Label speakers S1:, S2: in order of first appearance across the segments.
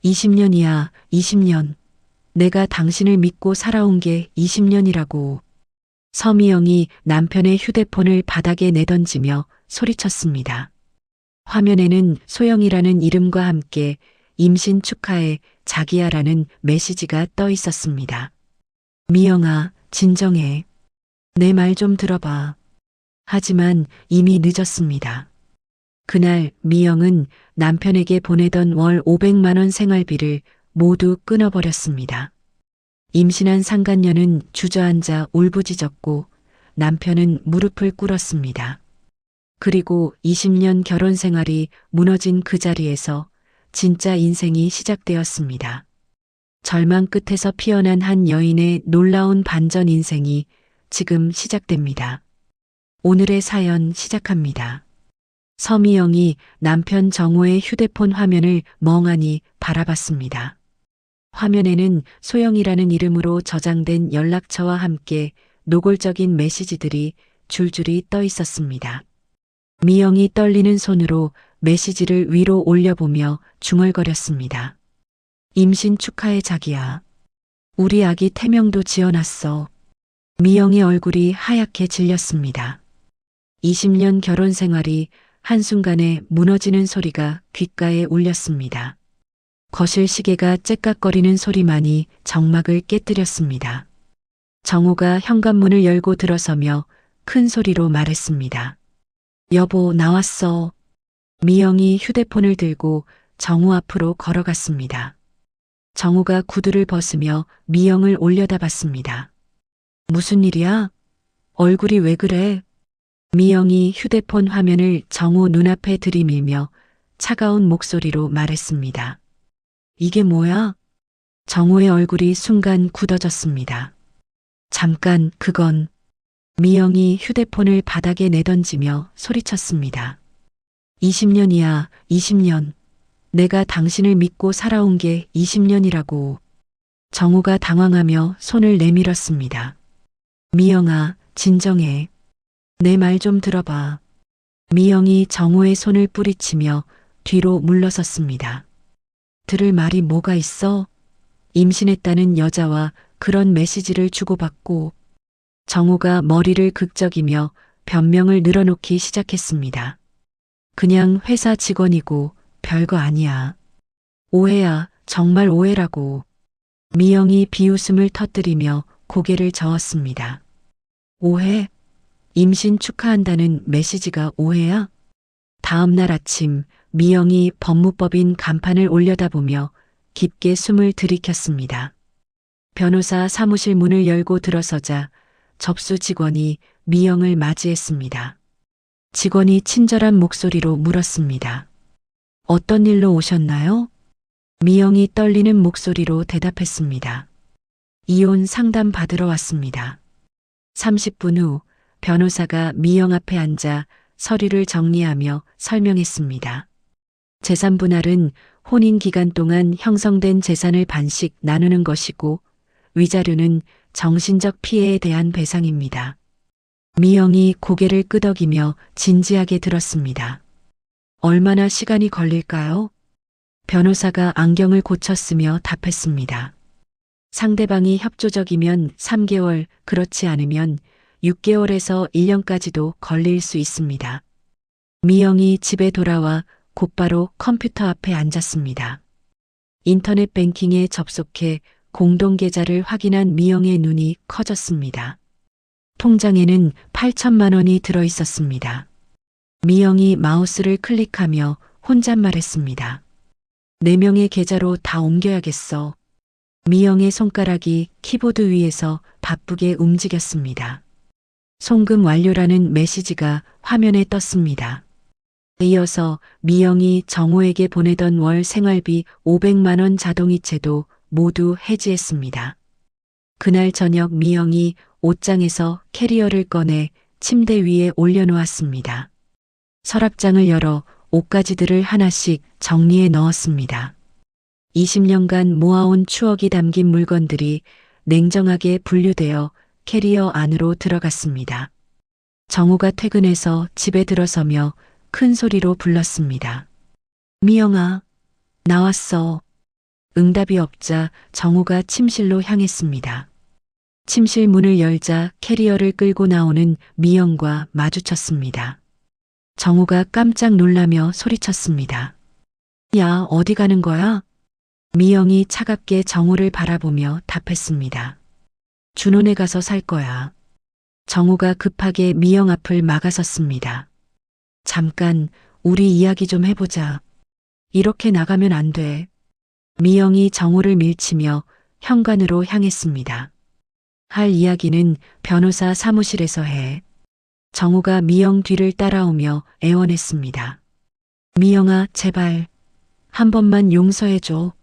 S1: 20년이야, 20년. 내가 당신을 믿고 살아온 게 20년이라고. 서미영이 남편의 휴대폰을 바닥에 내던지며 소리쳤습니다. 화면에는 소영이라는 이름과 함께 임신 축하해 자기야라는 메시지가 떠 있었습니다. 미영아, 진정해. 내 말 좀 들어봐. 하지만 이미 늦었습니다. 그날 미영은 남편에게 보내던 월 500만 원 생활비를 모두 끊어버렸습니다. 임신한 상간녀는 주저앉아 울부짖었고 남편은 무릎을 꿇었습니다. 그리고 20년 결혼 생활이 무너진 그 자리에서 진짜 인생이 시작되었습니다. 절망 끝에서 피어난 한 여인의 놀라운 반전 인생이 지금 시작됩니다. 오늘의 사연 시작합니다. 서미영이 남편 정호의 휴대폰 화면을 멍하니 바라봤습니다. 화면에는 소영이라는 이름으로 저장된 연락처와 함께 노골적인 메시지들이 줄줄이 떠 있었습니다. 미영이 떨리는 손으로 메시지를 위로 올려보며 중얼거렸습니다. 임신 축하해 자기야. 우리 아기 태명도 지어놨어. 미영의 얼굴이 하얗게 질렸습니다. 20년 결혼 생활이 한순간에 무너지는 소리가 귓가에 울렸습니다. 거실 시계가 째깍거리는 소리만이 정막을 깨뜨렸습니다. 정호가 현관문을 열고 들어서며 큰 소리로 말했습니다. 여보, 나왔어. 미영이 휴대폰을 들고 정호 앞으로 걸어갔습니다. 정호가 구두를 벗으며 미영을 올려다봤습니다. 무슨 일이야? 얼굴이 왜 그래? 미영이 휴대폰 화면을 정호 눈앞에 들이밀며 차가운 목소리로 말했습니다. 이게 뭐야? 정호의 얼굴이 순간 굳어졌습니다. 잠깐, 그건. 미영이 휴대폰을 바닥에 내던지며 소리쳤습니다. 20년이야, 20년. 내가 당신을 믿고 살아온 게 20년이라고. 정호가 당황하며 손을 내밀었습니다. 미영아, 진정해. 내 말 좀 들어봐. 미영이 정호의 손을 뿌리치며 뒤로 물러섰습니다. 들을 말이 뭐가 있어? 임신했다는 여자와 그런 메시지를 주고받고. 정호가 머리를 극적이며 변명을 늘어놓기 시작했습니다. 그냥 회사 직원이고 별거 아니야. 오해야, 정말 오해라고. 미영이 비웃음을 터뜨리며 고개를 저었습니다. 오해? 임신 축하한다는 메시지가 오해야? 다음 날 아침 미영이 법무법인 간판을 올려다보며 깊게 숨을 들이켰습니다. 변호사 사무실 문을 열고 들어서자 접수 직원이 미영을 맞이했습니다. 직원이 친절한 목소리로 물었습니다. 어떤 일로 오셨나요? 미영이 떨리는 목소리로 대답했습니다. 이혼 상담 받으러 왔습니다. 30분 후 변호사가 미영 앞에 앉아 서류를 정리하며 설명했습니다. 재산 분할은 혼인 기간 동안 형성된 재산을 반씩 나누는 것이고 위자료는 정신적 피해에 대한 배상입니다. 미영이 고개를 끄덕이며 진지하게 들었습니다. 얼마나 시간이 걸릴까요? 변호사가 안경을 고쳤으며 답했습니다. 상대방이 협조적이면 3개월, 그렇지 않으면 6개월에서 1년까지도 걸릴 수 있습니다. 미영이 집에 돌아와 곧바로 컴퓨터 앞에 앉았습니다. 인터넷 뱅킹에 접속해 공동계좌를 확인한 미영의 눈이 커졌습니다. 통장에는 8천만 원이 들어 있었습니다. 미영이 마우스를 클릭하며 혼잣말했습니다. 4명의 계좌로 다 옮겨야겠어. 미영의 손가락이 키보드 위에서 바쁘게 움직였습니다. 송금 완료라는 메시지가 화면에 떴습니다. 이어서 미영이 정호에게 보내던 월 생활비 500만 원 자동이체도 모두 해지했습니다. 그날 저녁 미영이 옷장에서 캐리어를 꺼내 침대 위에 올려놓았습니다. 서랍장을 열어 옷가지들을 하나씩 정리해 넣었습니다. 20년간 모아온 추억이 담긴 물건들이 냉정하게 분류되어 캐리어 안으로 들어갔습니다. 정호가 퇴근해서 집에 들어서며 큰 소리로 불렀습니다. 미영아, 나왔어. 응답이 없자 정우가 침실로 향했습니다. 침실 문을 열자 캐리어를 끌고 나오는 미영과 마주쳤습니다. 정우가 깜짝 놀라며 소리쳤습니다. 야, 어디 가는 거야? 미영이 차갑게 정우를 바라보며 답했습니다. 준혼에 가서 살 거야. 정우가 급하게 미영 앞을 막아섰습니다. 잠깐, 우리 이야기 좀 해보자. 이렇게 나가면 안 돼. 미영이 정우를 밀치며 현관으로 향했습니다. 할 이야기는 변호사 사무실에서 해. 정우가 미영 뒤를 따라오며 애원했습니다. 미영아, 제발. 한 번만 용서해줘.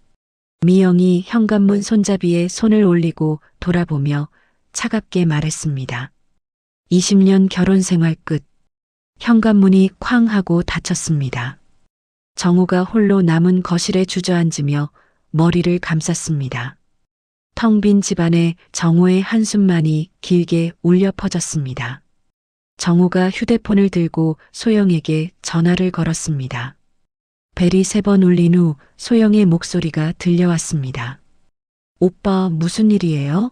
S1: 미영이 현관문 손잡이에 손을 올리고 돌아보며 차갑게 말했습니다. 20년 결혼 생활 끝. 현관문이 쾅 하고 닫혔습니다. 정우가 홀로 남은 거실에 주저앉으며 머리를 감쌌습니다. 텅 빈 집안에 정우의 한숨만이 길게 울려 퍼졌습니다. 정우가 휴대폰을 들고 소영에게 전화를 걸었습니다. 벨이 3번 울린 후 소영의 목소리가 들려왔습니다. 오빠, 무슨 일이에요?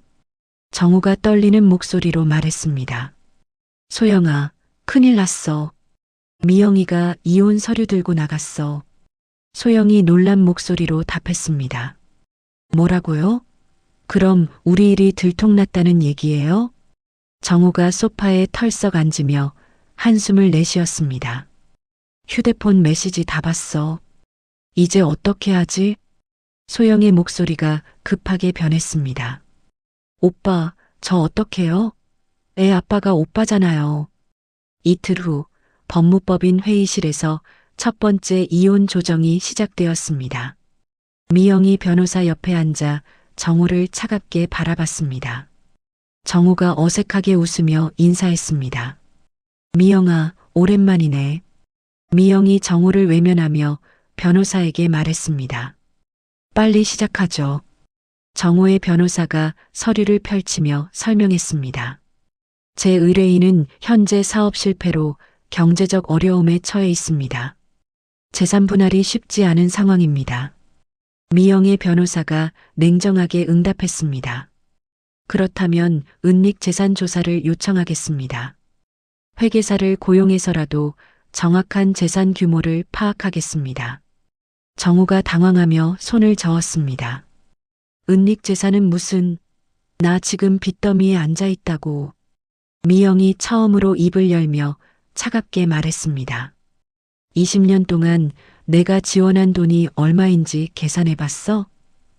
S1: 정우가 떨리는 목소리로 말했습니다. 소영아, 큰일 났어. 미영이가 이혼 서류 들고 나갔어. 소영이 놀란 목소리로 답했습니다. 뭐라고요? 그럼 우리 일이 들통났다는 얘기예요? 정우가 소파에 털썩 앉으며 한숨을 내쉬었습니다. 휴대폰 메시지 다 봤어. 이제 어떻게 하지? 소영의 목소리가 급하게 변했습니다. 오빠, 저 어떡해요? 애 아빠가 오빠잖아요. 이틀 후 법무법인 회의실에서 첫 번째 이혼 조정이 시작되었습니다. 미영이 변호사 옆에 앉아 정우를 차갑게 바라봤습니다. 정우가 어색하게 웃으며 인사했습니다. 미영아, 오랜만이네. 미영이 정우를 외면하며 변호사에게 말했습니다. 빨리 시작하죠. 정우의 변호사가 서류를 펼치며 설명했습니다. 제 의뢰인은 현재 사업 실패로 경제적 어려움에 처해 있습니다. 재산 분할이 쉽지 않은 상황입니다. 미영의 변호사가 냉정하게 응답했습니다. 그렇다면 은닉 재산 조사를 요청하겠습니다. 회계사를 고용해서라도 정확한 재산 규모를 파악하겠습니다. 정우가 당황하며 손을 저었습니다. 은닉 재산은 무슨, 나 지금 빚더미에 앉아 있다고. 미영이 처음으로 입을 열며 차갑게 말했습니다. 20년 동안 내가 지원한 돈이 얼마인지 계산해 봤어?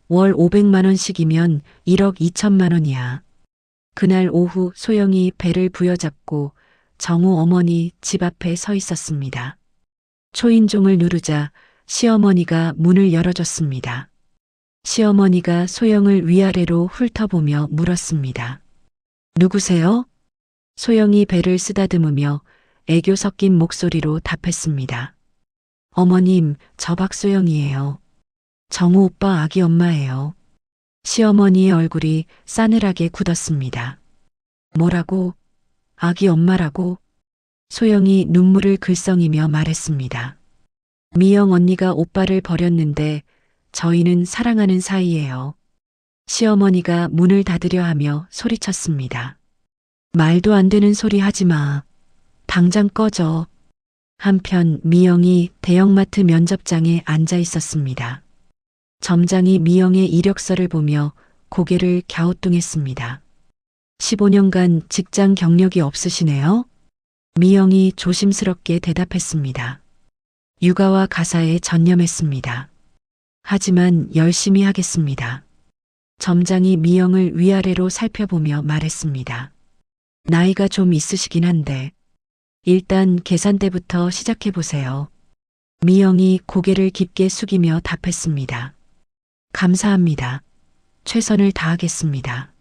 S1: 월 500만 원씩이면 1억 2천만 원이야. 그날 오후 소영이 배를 부여잡고 정우 어머니 집 앞에 서 있었습니다. 초인종을 누르자 시어머니가 문을 열어줬습니다. 시어머니가 소영을 위아래로 훑어보며 물었습니다. 누구세요? 소영이 배를 쓰다듬으며 애교 섞인 목소리로 답했습니다. 어머님, 저 박소영이에요. 정우 오빠 아기 엄마예요. 시어머니의 얼굴이 싸늘하게 굳었습니다. 뭐라고? 아기 엄마라고? 소영이 눈물을 글썽이며 말했습니다. 미영 언니가 오빠를 버렸는데 저희는 사랑하는 사이예요. 시어머니가 문을 닫으려 하며 소리쳤습니다. 말도 안 되는 소리 하지 마. 당장 꺼져. 한편 미영이 대형마트 면접장에 앉아 있었습니다. 점장이 미영의 이력서를 보며 고개를 갸우뚱했습니다. 15년간 직장 경력이 없으시네요? 미영이 조심스럽게 대답했습니다. 육아와 가사에 전념했습니다. 하지만 열심히 하겠습니다. 점장이 미영을 위아래로 살펴보며 말했습니다. 나이가 좀 있으시긴 한데 일단 계산대부터 시작해보세요. 미영이 고개를 깊게 숙이며 답했습니다. 감사합니다. 최선을 다하겠습니다.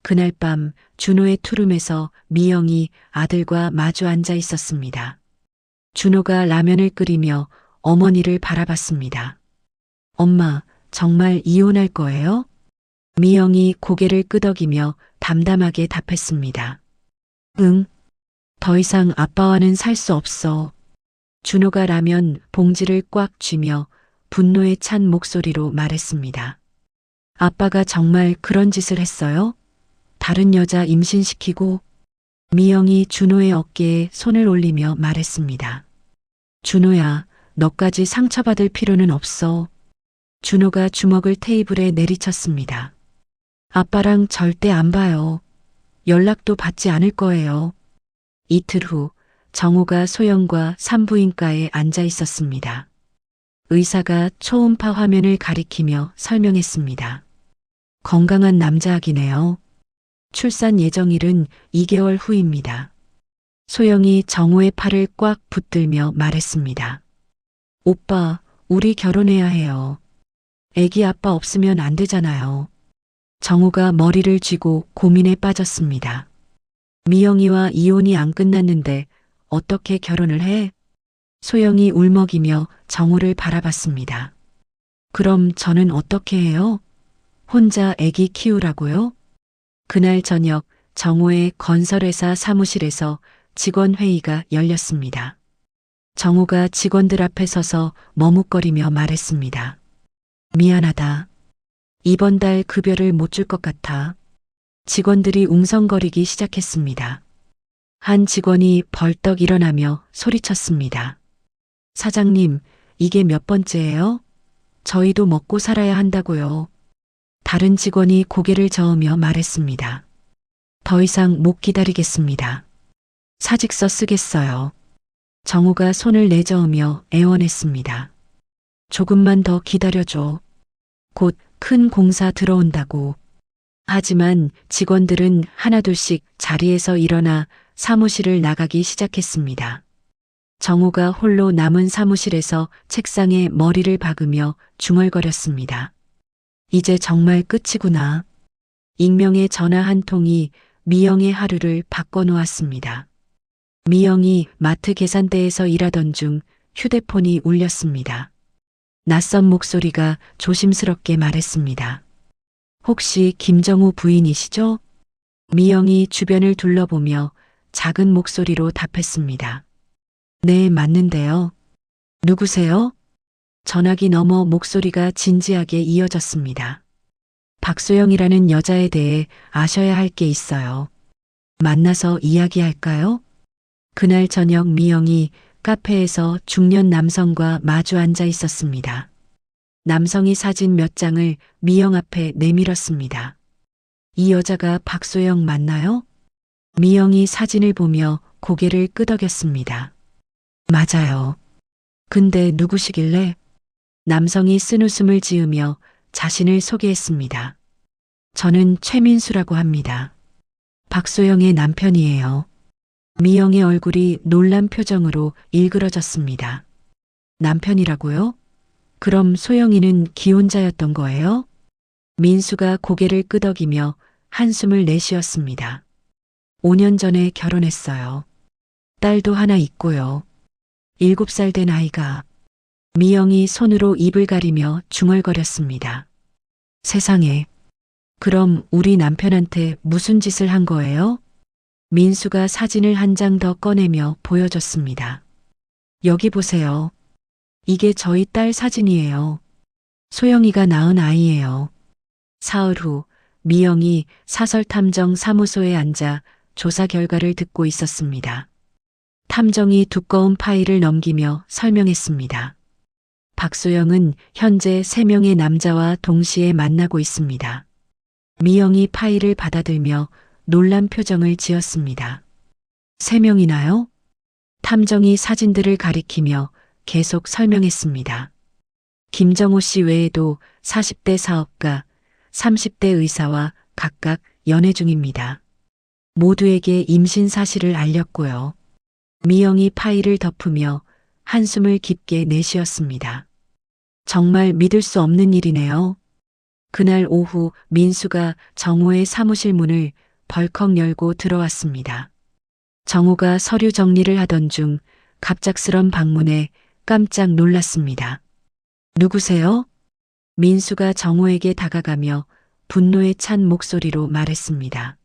S1: 그날 밤 준호의 투룸에서 미영이 아들과 마주 앉아 있었습니다. 준호가 라면을 끓이며 어머니를 바라봤습니다. 엄마, 정말 이혼할 거예요? 미영이 고개를 끄덕이며 담담하게 답했습니다. 응. 더 이상 아빠와는 살 수 없어. 준호가 라면 봉지를 꽉 쥐며 분노에 찬 목소리로 말했습니다. 아빠가 정말 그런 짓을 했어요? 다른 여자 임신시키고? 미영이 준호의 어깨에 손을 올리며 말했습니다. 준호야, 너까지 상처받을 필요는 없어. 준호가 주먹을 테이블에 내리쳤습니다. 아빠랑 절대 안 봐요. 연락도 받지 않을 거예요. 이틀 후 정우가 소영과 산부인과에 앉아 있었습니다. 의사가 초음파 화면을 가리키며 설명했습니다. 건강한 남자아기네요. 출산 예정일은 2개월 후입니다. 소영이 정우의 팔을 꽉 붙들며 말했습니다. 오빠, 우리 결혼해야 해요. 애기 아빠 없으면 안 되잖아요. 정우가 머리를 쥐고 고민에 빠졌습니다. 미영이와 이혼이 안 끝났는데 어떻게 결혼을 해? 소영이 울먹이며 정우를 바라봤습니다. 그럼 저는 어떻게 해요? 혼자 애기 키우라고요? 그날 저녁 정우의 건설회사 사무실에서 직원회의가 열렸습니다. 정우가 직원들 앞에 서서 머뭇거리며 말했습니다. 미안하다. 이번 달 급여를 못 줄 것 같아. 직원들이 웅성거리기 시작했습니다. 한 직원이 벌떡 일어나며 소리쳤습니다. 사장님, 이게 몇 번째예요? 저희도 먹고 살아야 한다고요. 다른 직원이 고개를 저으며 말했습니다. 더 이상 못 기다리겠습니다. 사직서 쓰겠어요. 정우가 손을 내저으며 애원했습니다. 조금만 더 기다려줘. 곧 큰 공사 들어온다고. 하지만 직원들은 하나둘씩 자리에서 일어나 사무실을 나가기 시작했습니다. 정우가 홀로 남은 사무실에서 책상에 머리를 박으며 중얼거렸습니다. 이제 정말 끝이구나. 익명의 전화 한 통이 미영의 하루를 바꿔놓았습니다. 미영이 마트 계산대에서 일하던 중 휴대폰이 울렸습니다. 낯선 목소리가 조심스럽게 말했습니다. 혹시 김정우 부인이시죠? 미영이 주변을 둘러보며 작은 목소리로 답했습니다. 네, 맞는데요. 누구세요? 전화기 너머 목소리가 진지하게 이어졌습니다. 박소영이라는 여자에 대해 아셔야 할 게 있어요. 만나서 이야기할까요? 그날 저녁 미영이 카페에서 중년 남성과 마주 앉아 있었습니다. 남성이 사진 몇 장을 미영 앞에 내밀었습니다. 이 여자가 박소영 맞나요? 미영이 사진을 보며 고개를 끄덕였습니다. 맞아요. 근데 누구시길래? 남성이 쓴웃음을 지으며 자신을 소개했습니다. 저는 최민수라고 합니다. 박소영의 남편이에요. 미영의 얼굴이 놀란 표정으로 일그러졌습니다. 남편이라고요? 그럼 소영이는 기혼자였던 거예요? 민수가 고개를 끄덕이며 한숨을 내쉬었습니다. 5년 전에 결혼했어요. 딸도 하나 있고요. 7살 된 아이가. 미영이 손으로 입을 가리며 중얼거렸습니다. 세상에. 그럼 우리 남편한테 무슨 짓을 한 거예요? 민수가 사진을 한 장 더 꺼내며 보여줬습니다. 여기 보세요. 이게 저희 딸 사진이에요. 소영이가 낳은 아이예요. 사흘 후 미영이 사설탐정 사무소에 앉아 조사 결과를 듣고 있었습니다. 탐정이 두꺼운 파일을 넘기며 설명했습니다. 박소영은 현재 3명의 남자와 동시에 만나고 있습니다. 미영이 파일을 받아들며 놀란 표정을 지었습니다. 3명이나요? 탐정이 사진들을 가리키며 계속 설명했습니다. 김정호 씨 외에도 40대 사업가, 30대 의사와 각각 연애 중입니다. 모두에게 임신 사실을 알렸고요. 미영이 파일을 덮으며 한숨을 깊게 내쉬었습니다. 정말 믿을 수 없는 일이네요. 그날 오후 민수가 정우의 사무실 문을 벌컥 열고 들어왔습니다. 정우가 서류 정리를 하던 중 갑작스런 방문에 깜짝 놀랐습니다. 누구세요? 민수가 정우에게 다가가며 분노에 찬 목소리로 말했습니다.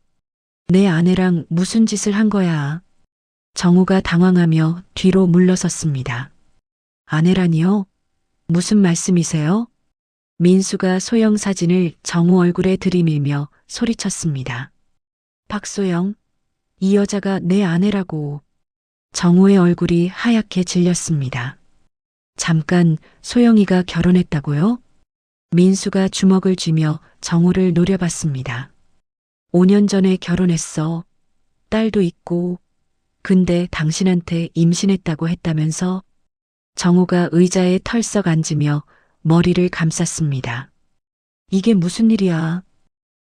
S1: 내 아내랑 무슨 짓을 한 거야? 정우가 당황하며 뒤로 물러섰습니다. 아내라니요? 무슨 말씀이세요? 민수가 소영 사진을 정우 얼굴에 들이밀며 소리쳤습니다. 박소영, 이 여자가 내 아내라고. 정우의 얼굴이 하얗게 질렸습니다. 잠깐 소영이가 결혼했다고요? 민수가 주먹을 쥐며 정우를 노려봤습니다. 5년 전에 결혼했어. 딸도 있고. 근데 당신한테 임신했다고 했다면서? 정우가 의자에 털썩 앉으며 머리를 감쌌습니다. 이게 무슨 일이야?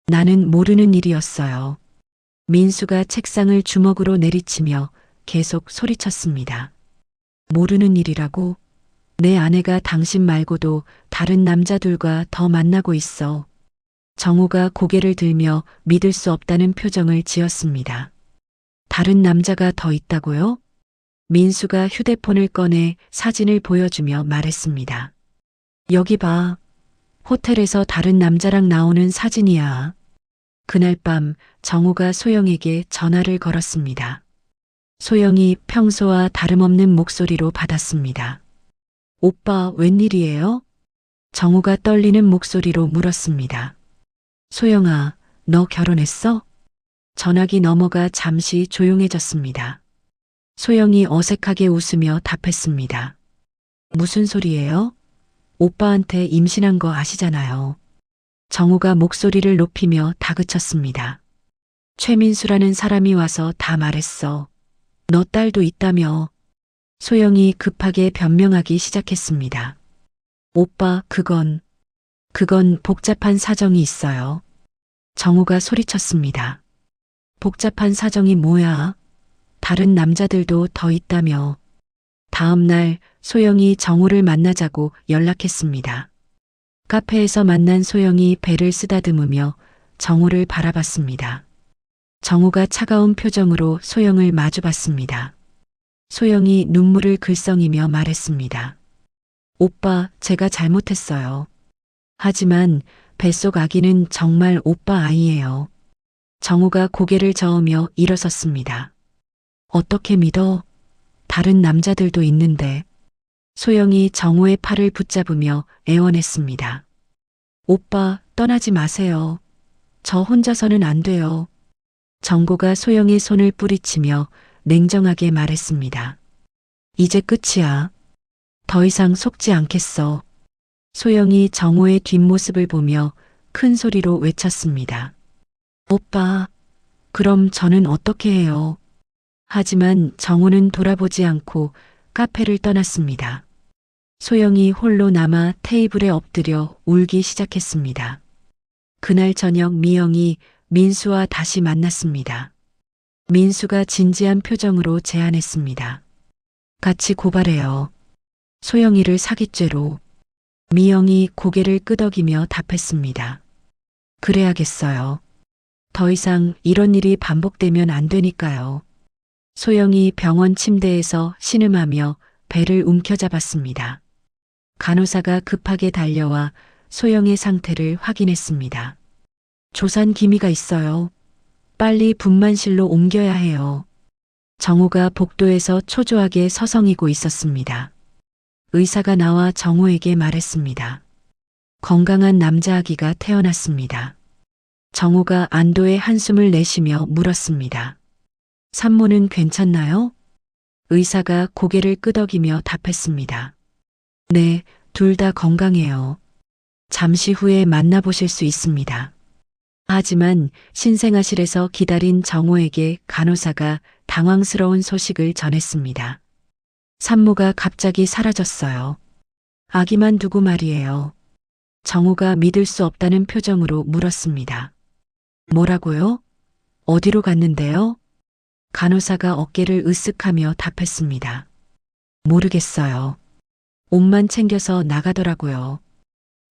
S1: 나는 모르는 일이었어요. 민수가 책상을 주먹으로 내리치며 계속 소리쳤습니다. 모르는 일이라고? 내 아내가 당신 말고도 다른 남자들과 더 만나고 있어. 정우가 고개를 들며 믿을 수 없다는 표정을 지었습니다. 다른 남자가 더 있다고요? 민수가 휴대폰을 꺼내 사진을 보여주며 말했습니다. 여기 봐. 호텔에서 다른 남자랑 나오는 사진이야. 그날 밤 정우가 소영에게 전화를 걸었습니다. 소영이 평소와 다름없는 목소리로 받았습니다. 오빠, 웬일이에요? 정우가 떨리는 목소리로 물었습니다. 소영아, 너 결혼했어? 전화기 너머가 잠시 조용해졌습니다. 소영이 어색하게 웃으며 답했습니다. 무슨 소리예요? 오빠한테 임신한 거 아시잖아요. 정우가 목소리를 높이며 다그쳤습니다. 최민수라는 사람이 와서 다 말했어. 너 딸도 있다며. 소영이 급하게 변명하기 시작했습니다. 오빠, 그건 복잡한 사정이 있어요. 정우가 소리쳤습니다. 복잡한 사정이 뭐야? 다른 남자들도 더 있다며. 다음 날 소영이 정우를 만나자고 연락했습니다. 카페에서 만난 소영이 배를 쓰다듬으며 정우를 바라봤습니다. 정우가 차가운 표정으로 소영을 마주봤습니다. 소영이 눈물을 글썽이며 말했습니다. 오빠, 제가 잘못했어요. 하지만 뱃속 아기는 정말 오빠 아이예요. 정우가 고개를 저으며 일어섰습니다. 어떻게 믿어? 다른 남자들도 있는데. 소영이 정우의 팔을 붙잡으며 애원했습니다. 오빠, 떠나지 마세요. 저 혼자서는 안 돼요. 정고가 소영의 손을 뿌리치며 냉정하게 말했습니다. 이제 끝이야. 더 이상 속지 않겠어. 소영이 정우의 뒷모습을 보며 큰 소리로 외쳤습니다. 오빠, 그럼 저는 어떻게 해요? 하지만 정우는 돌아보지 않고 카페를 떠났습니다. 소영이 홀로 남아 테이블에 엎드려 울기 시작했습니다. 그날 저녁 미영이 민수와 다시 만났습니다. 민수가 진지한 표정으로 제안했습니다. 같이 고발해요. 소영이를 사기죄로. 미영이 고개를 끄덕이며 답했습니다. 그래야겠어요. 더 이상 이런 일이 반복되면 안 되니까요. 소영이 병원 침대에서 신음하며 배를 움켜잡았습니다. 간호사가 급하게 달려와 소영의 상태를 확인했습니다. 조산 기미가 있어요. 빨리 분만실로 옮겨야 해요. 정우가 복도에서 초조하게 서성이고 있었습니다. 의사가 나와 정우에게 말했습니다. 건강한 남자 아기가 태어났습니다. 정우가 안도의 한숨을 내쉬며 물었습니다. 산모는 괜찮나요? 의사가 고개를 끄덕이며 답했습니다. 네, 둘 다 건강해요. 잠시 후에 만나보실 수 있습니다. 하지만 신생아실에서 기다린 정우에게 간호사가 당황스러운 소식을 전했습니다. 산모가 갑자기 사라졌어요. 아기만 두고 말이에요. 정우가 믿을 수 없다는 표정으로 물었습니다. 뭐라고요? 어디로 갔는데요? 간호사가 어깨를 으쓱하며 답했습니다. 모르겠어요. 옷만 챙겨서 나가더라고요.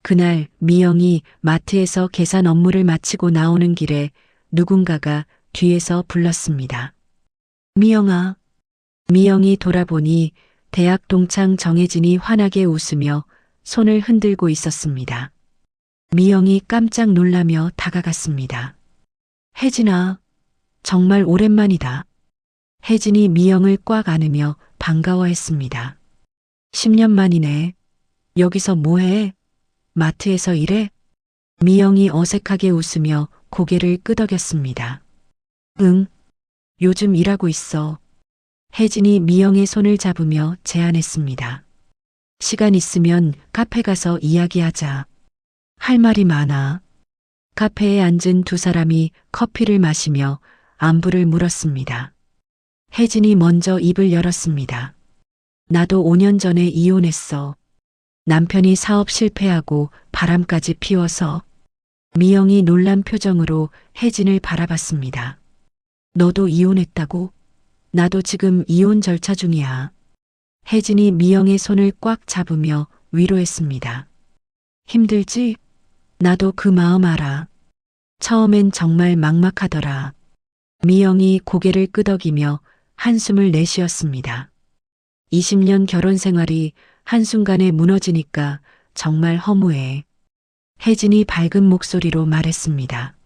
S1: 그날 미영이 마트에서 계산 업무를 마치고 나오는 길에 누군가가 뒤에서 불렀습니다. 미영아. 미영이 돌아보니 대학 동창 정혜진이 환하게 웃으며 손을 흔들고 있었습니다. 미영이 깜짝 놀라며 다가갔습니다. 혜진아, 정말 오랜만이다. 혜진이 미영을 꽉 안으며 반가워했습니다. 10년 만이네. 여기서 뭐해? 마트에서 일해? 미영이 어색하게 웃으며 고개를 끄덕였습니다. 응, 요즘 일하고 있어. 혜진이 미영의 손을 잡으며 제안했습니다. 시간 있으면 카페 가서 이야기하자. 할 말이 많아. 카페에 앉은 두 사람이 커피를 마시며 안부를 물었습니다. 혜진이 먼저 입을 열었습니다. 나도 5년 전에 이혼했어. 남편이 사업 실패하고 바람까지 피워서. 미영이 놀란 표정으로 혜진을 바라봤습니다. 너도 이혼했다고? 나도 지금 이혼 절차 중이야. 혜진이 미영의 손을 꽉 잡으며 위로했습니다. 힘들지? 나도 그 마음 알아. 처음엔 정말 막막하더라. 미영이 고개를 끄덕이며 한숨을 내쉬었습니다. 20년 결혼 생활이 한순간에 무너지니까 정말 허무해. 혜진이 밝은 목소리로 말했습니다.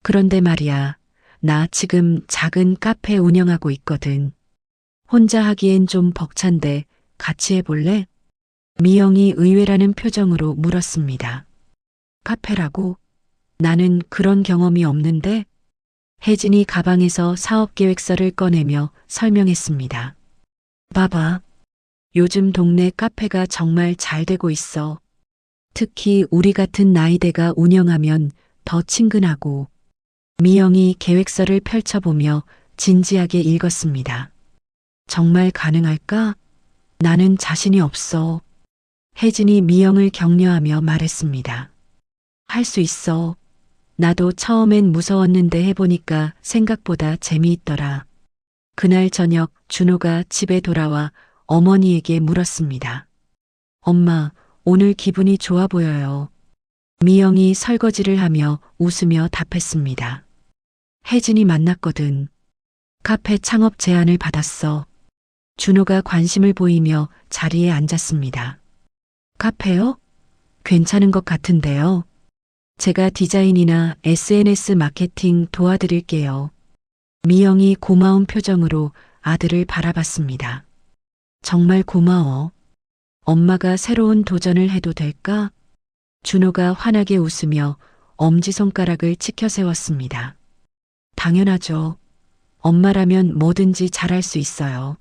S1: 그런데 말이야, 나 지금 작은 카페 운영하고 있거든. 혼자 하기엔 좀 벅찬데 같이 해볼래? 미영이 의외라는 표정으로 물었습니다. 카페라고? 나는 그런 경험이 없는데? 혜진이 가방에서 사업 계획서를 꺼내며 설명했습니다. 봐봐. 요즘 동네 카페가 정말 잘 되고 있어. 특히 우리 같은 나이대가 운영하면 더 친근하고. 미영이 계획서를 펼쳐보며 진지하게 읽었습니다. 정말 가능할까? 나는 자신이 없어. 혜진이 미영을 격려하며 말했습니다. 할 수 있어. 나도 처음엔 무서웠는데 해보니까 생각보다 재미있더라. 그날 저녁 준호가 집에 돌아와 어머니에게 물었습니다. 엄마, 오늘 기분이 좋아 보여요. 미영이 설거지를 하며 웃으며 답했습니다. 혜진이 만났거든. 카페 창업 제안을 받았어. 준호가 관심을 보이며 자리에 앉았습니다. 카페요? 괜찮은 것 같은데요. 제가 디자인이나 SNS 마케팅 도와드릴게요. 미영이 고마운 표정으로 아들을 바라봤습니다. 정말 고마워. 엄마가 새로운 도전을 해도 될까? 준호가 환하게 웃으며 엄지손가락을 치켜 세웠습니다. 당연하죠. 엄마라면 뭐든지 잘할 수 있어요.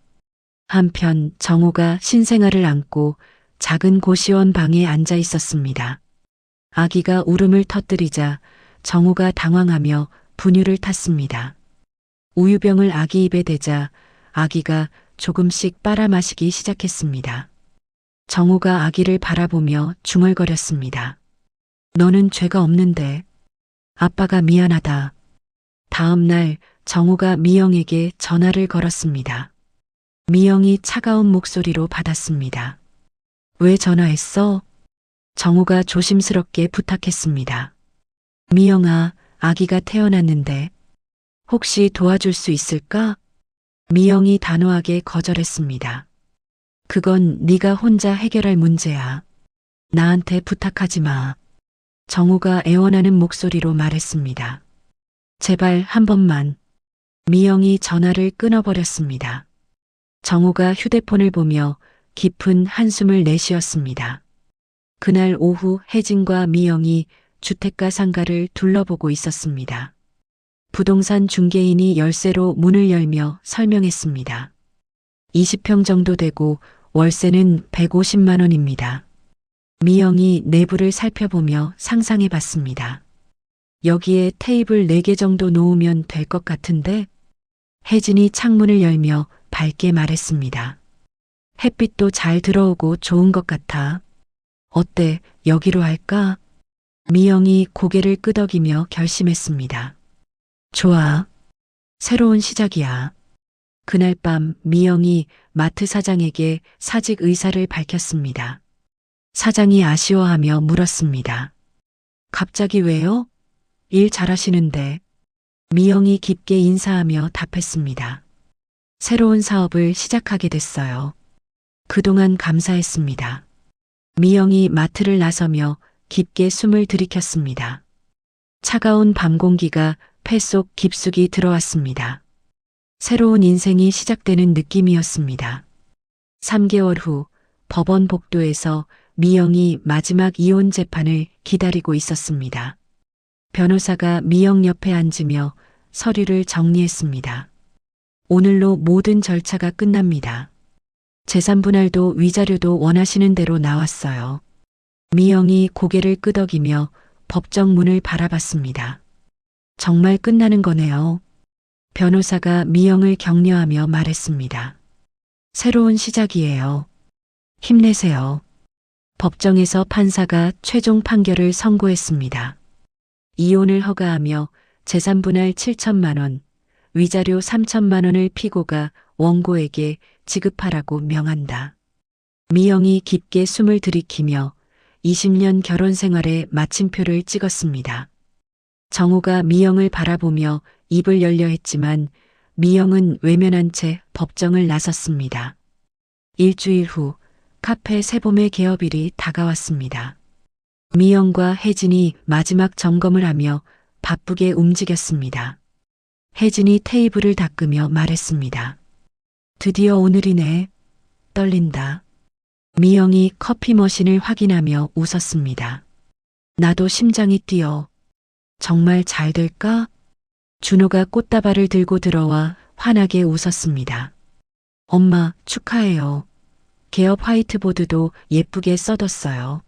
S1: 한편 정우가 신생아를 안고 작은 고시원 방에 앉아 있었습니다. 아기가 울음을 터뜨리자 정우가 당황하며 분유를 탔습니다. 우유병을 아기 입에 대자 아기가 조금씩 빨아마시기 시작했습니다. 정우가 아기를 바라보며 중얼거렸습니다. 너는 죄가 없는데. 아빠가 미안하다. 다음 날 정우가 미영에게 전화를 걸었습니다. 미영이 차가운 목소리로 받았습니다. 왜 전화했어? 정우가 조심스럽게 부탁했습니다. 미영아, 아기가 태어났는데 혹시 도와줄 수 있을까? 미영이 단호하게 거절했습니다. 그건 네가 혼자 해결할 문제야. 나한테 부탁하지 마. 정우가 애원하는 목소리로 말했습니다. 제발 한 번만. 미영이 전화를 끊어버렸습니다. 정우가 휴대폰을 보며 깊은 한숨을 내쉬었습니다. 그날 오후 혜진과 미영이 주택가 상가를 둘러보고 있었습니다. 부동산 중개인이 열쇠로 문을 열며 설명했습니다. 20평 정도 되고 월세는 150만 원입니다. 미영이 내부를 살펴보며 상상해 봤습니다. 여기에 테이블 4개 정도 놓으면 될 것 같은데? 혜진이 창문을 열며 밝게 말했습니다. 햇빛도 잘 들어오고 좋은 것 같아. 어때, 여기로 할까? 미영이 고개를 끄덕이며 결심했습니다. 좋아. 새로운 시작이야. 그날 밤 미영이 마트 사장에게 사직 의사를 밝혔습니다. 사장이 아쉬워하며 물었습니다. 갑자기 왜요? 일 잘하시는데. 미영이 깊게 인사하며 답했습니다. 새로운 사업을 시작하게 됐어요. 그동안 감사했습니다. 미영이 마트를 나서며 깊게 숨을 들이켰습니다. 차가운 밤 공기가 폐 속 깊숙이 들어왔습니다. 새로운 인생이 시작되는 느낌이었습니다. 3개월 후 법원 복도에서 미영이 마지막 이혼 재판을 기다리고 있었습니다. 변호사가 미영 옆에 앉으며 서류를 정리했습니다. 오늘로 모든 절차가 끝납니다. 재산 분할도 위자료도 원하시는 대로 나왔어요. 미영이 고개를 끄덕이며 법정 문을 바라봤습니다. 정말 끝나는 거네요. 변호사가 미영을 격려하며 말했습니다. 새로운 시작이에요. 힘내세요. 법정에서 판사가 최종 판결을 선고했습니다. 이혼을 허가하며 재산 분할 7천만 원, 위자료 3천만 원을 피고가 원고에게 지급하라고 명한다. 미영이 깊게 숨을 들이키며 20년 결혼 생활에 마침표를 찍었습니다. 정우가 미영을 바라보며 입을 열려 했지만 미영은 외면한 채 법정을 나섰습니다. 일주일 후 카페 새봄의 개업일이 다가왔습니다. 미영과 혜진이 마지막 점검을 하며 바쁘게 움직였습니다. 혜진이 테이블을 닦으며 말했습니다. 드디어 오늘이네. 떨린다. 미영이 커피 머신을 확인하며 웃었습니다. 나도 심장이 뛰어. 정말 잘 될까? 준호가 꽃다발을 들고 들어와 환하게 웃었습니다. 엄마, 축하해요. 개업 화이트보드도 예쁘게 써뒀어요.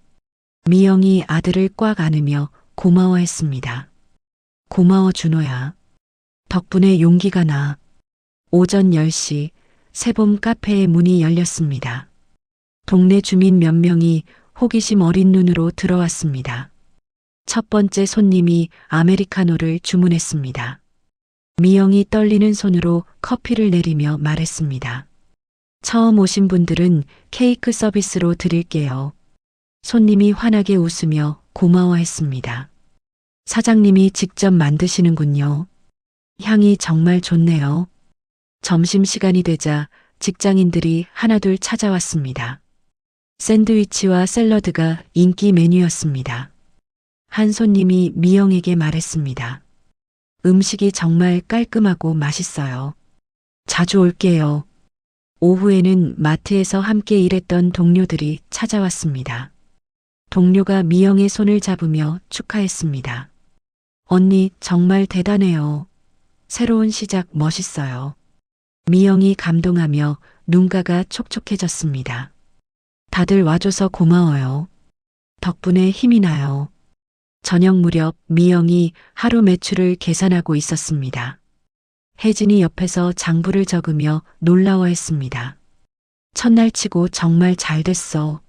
S1: 미영이 아들을 꽉 안으며 고마워했습니다. 고마워 준호야. 덕분에 용기가 나. 오전 10시 새봄 카페의 문이 열렸습니다. 동네 주민 몇 명이 호기심 어린 눈으로 들어왔습니다. 첫 번째 손님이 아메리카노를 주문했습니다. 미영이 떨리는 손으로 커피를 내리며 말했습니다. 처음 오신 분들은 케이크 서비스로 드릴게요. 손님이 환하게 웃으며 고마워했습니다. 사장님이 직접 만드시는군요. 향이 정말 좋네요. 점심시간이 되자 직장인들이 하나둘 찾아왔습니다. 샌드위치와 샐러드가 인기 메뉴였습니다. 한 손님이 미영에게 말했습니다. 음식이 정말 깔끔하고 맛있어요. 자주 올게요. 오후에는 마트에서 함께 일했던 동료들이 찾아왔습니다. 동료가 미영의 손을 잡으며 축하했습니다. 언니 정말 대단해요. 새로운 시작 멋있어요. 미영이 감동하며 눈가가 촉촉해졌습니다. 다들 와줘서 고마워요. 덕분에 힘이 나요. 저녁 무렵 미영이 하루 매출을 계산하고 있었습니다. 혜진이 옆에서 장부를 적으며 놀라워했습니다. 첫날 치고 정말 잘 됐어.